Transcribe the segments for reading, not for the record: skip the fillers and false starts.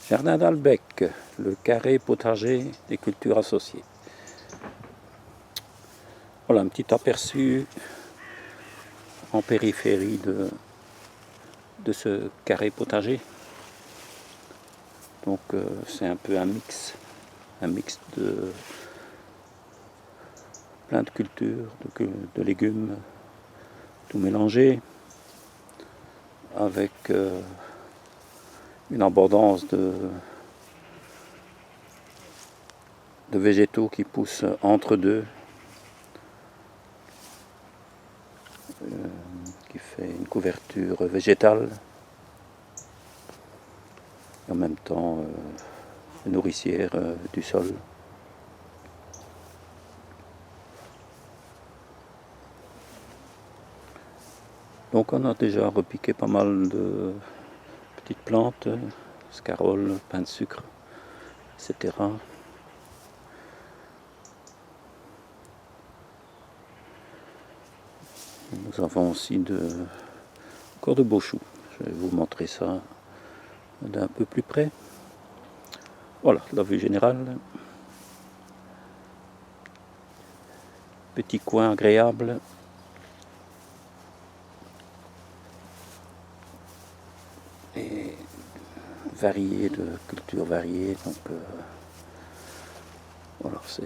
Jardin d'Albec, le carré potager des cultures associées. Voilà un petit aperçu en périphérie de ce carré potager. Donc c'est un peu un mix de plein de cultures, de légumes, tout mélangé, avec une abondance de végétaux qui poussent entre deux, qui fait une couverture végétale, et en même temps nourricière du sol. Donc on a déjà repiqué pas mal de petites plantes, scaroles, pain de sucre, etc. Nous avons aussi encore de beaux choux. Je vais vous montrer ça d'un peu plus près. Voilà, la vue générale. Petit coin agréable. Et varié, de cultures variées. Donc voilà, c'est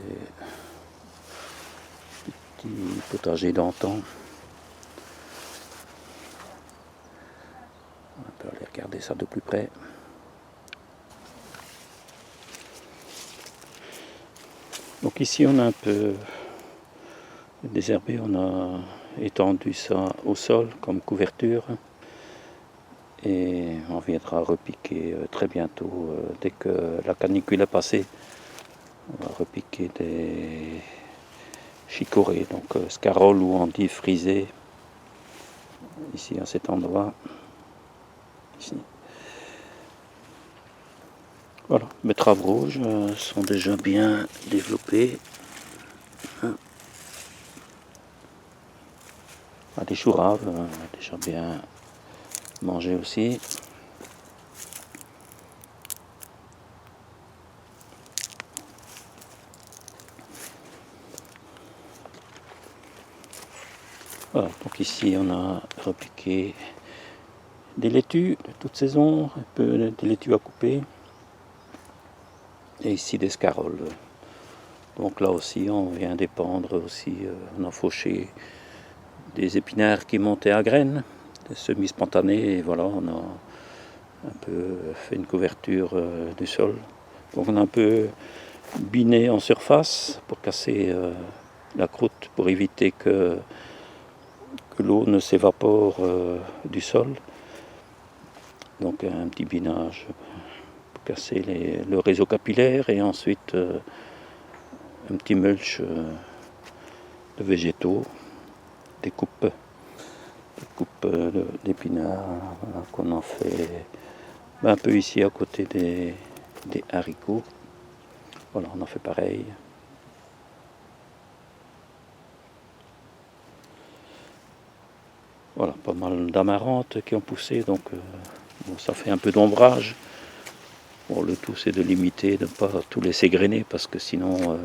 petit potager d'antan. On peut aller regarder ça de plus près. Donc ici on a un peu désherbé, on a étendu ça au sol comme couverture. Et on viendra repiquer très bientôt, dès que la canicule est passée. On va repiquer des chicorées, donc scaroles ou endives frisées, ici à cet endroit. Ici. Voilà, betteraves rouges sont déjà bien développées. Des choux raves déjà bien mangés aussi. Voilà, donc ici on a repiqué des laitues de toute saison, un peu des laitues à couper. Et ici des scaroles. Donc là aussi on vient d'épandre aussi, on a fauché des épinards qui montaient à graines, des semis spontanés, et voilà, on a un peu fait une couverture du sol. Donc on a un peu biné en surface pour casser la croûte, pour éviter que l'eau ne s'évapore du sol. Donc un petit binage pour casser le réseau capillaire, et ensuite un petit mulch de végétaux, des coupes d'épinards, voilà, qu'on en fait un peu ici à côté des haricots. Voilà, on en fait pareil. Voilà, pas mal d'amaranthes qui ont poussé, donc bon, ça fait un peu d'ombrage. Bon, le tout c'est de limiter, de ne pas tout laisser grainer, parce que sinon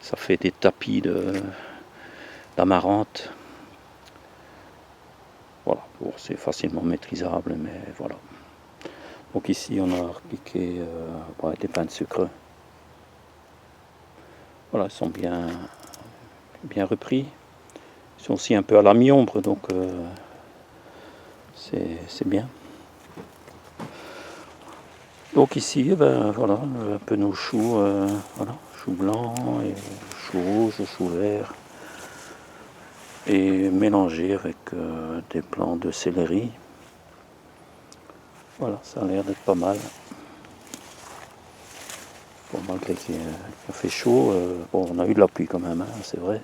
ça fait des tapis d'amaranthes. Voilà, bon, c'est facilement maîtrisable, mais voilà. Donc ici on a repiqué des pains de sucre. Voilà, ils sont bien repris. Ils sont aussi un peu à la mi-ombre, donc c'est bien. Donc ici, voilà, un peu nos choux, voilà, choux blancs, et choux rouges, choux verts, et mélangés avec des plants de céleri. Voilà, ça a l'air d'être pas mal. Bon, malgré qu'il a fait chaud, bon, on a eu de la pluie quand même, hein, c'est vrai.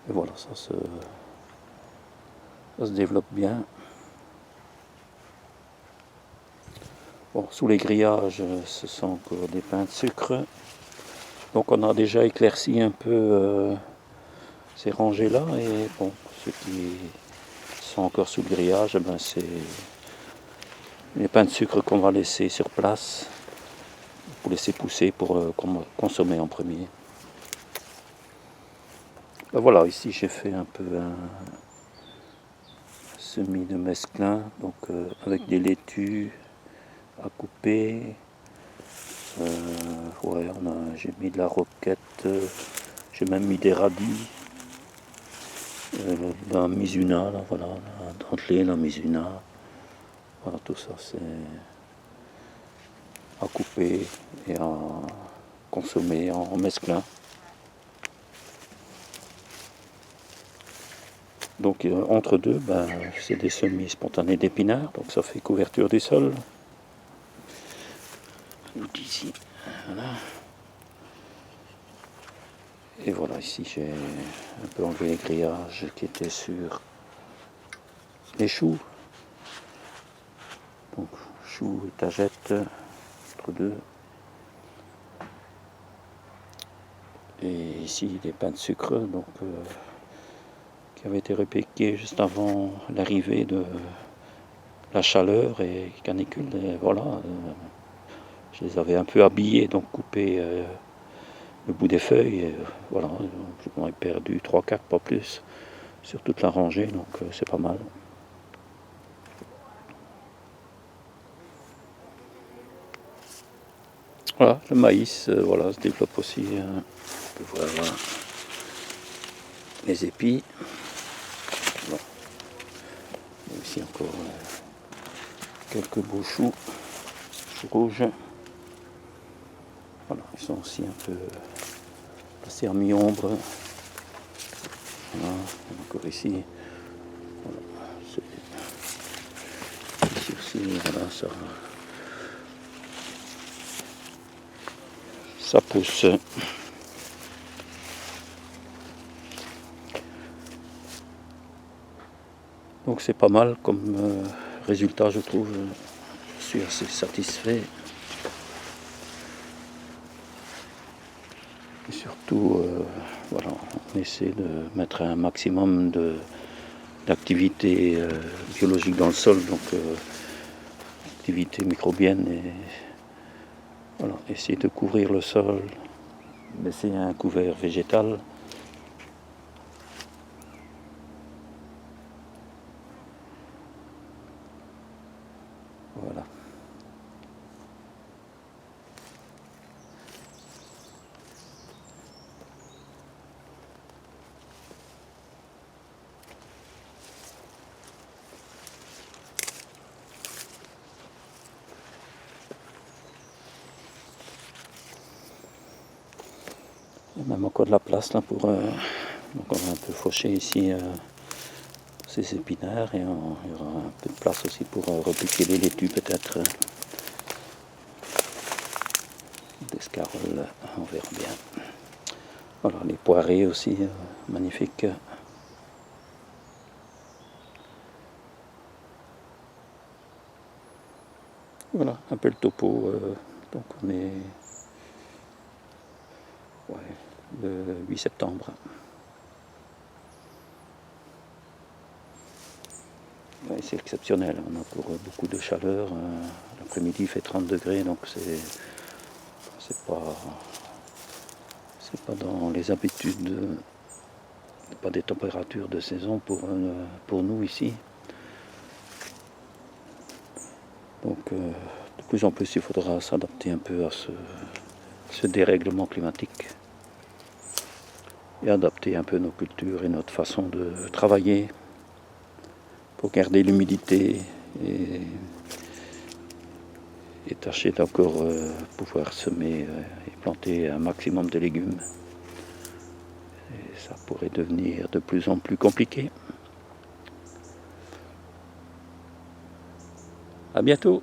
Et voilà, ça se développe bien. Bon, sous les grillages, ce sont encore des pains de sucre. Donc on a déjà éclairci un peu ces rangées-là. Et bon, ceux qui sont encore sous le grillage, c'est les pains de sucre qu'on va laisser sur place pour laisser pousser pour consommer en premier. Ben voilà, ici j'ai fait un peu un semis de mesclun, donc avec des laitues à couper. Ouais, j'ai mis de la roquette, j'ai même mis des radis, la mizuna, là, voilà, la dentelée, la mizuna. Voilà, tout ça c'est à couper et à consommer en mesclin. Donc entre deux, ben, c'est des semis spontanés d'épinards, donc ça fait couverture du sol. Ici, voilà. Et voilà, ici j'ai un peu enlevé les grillages qui étaient sur les choux. Donc choux et tagettes entre deux. Et ici des pains de sucre, donc qui avaient été repiqués juste avant l'arrivée de la chaleur et canicule. Et voilà, je les avais un peu habillés, donc coupé le bout des feuilles. Et, voilà, j'en ai perdu 3-4, pas plus, sur toute la rangée, donc c'est pas mal. Voilà, le maïs voilà, se développe aussi. On peut voir voilà, les épis. Bon. Ici encore quelques beaux choux rouges. Voilà, ils sont aussi un peu passés en mi-ombre. Voilà, encore ici. Voilà, ici aussi, voilà, ça pousse. Donc c'est pas mal comme résultat, je trouve. Je suis assez satisfait. Et surtout, voilà, on essaie de mettre un maximum d'activité biologique dans le sol, donc activité microbienne, et voilà, essayer de couvrir le sol, laisser un couvert végétal. Voilà. Il y a même encore de la place là pour. Donc on va un peu faucher ici ces épinards et il y aura un peu de place aussi pour repiquer les laitues peut-être. D'escarole, on verra bien. Voilà, les poirées aussi, magnifiques. Voilà, un peu le topo. Donc on est le 8 septembre. Ouais, c'est exceptionnel, on a encore beaucoup de chaleur. L'après-midi il fait 30 degrés, donc c'est pas dans les habitudes, pas des températures de saison pour nous ici. Donc de plus en plus il faudra s'adapter un peu à ce dérèglement climatique et adapter un peu nos cultures et notre façon de travailler pour garder l'humidité et tâcher d'encore pouvoir semer et planter un maximum de légumes. Et ça pourrait devenir de plus en plus compliqué. À bientôt.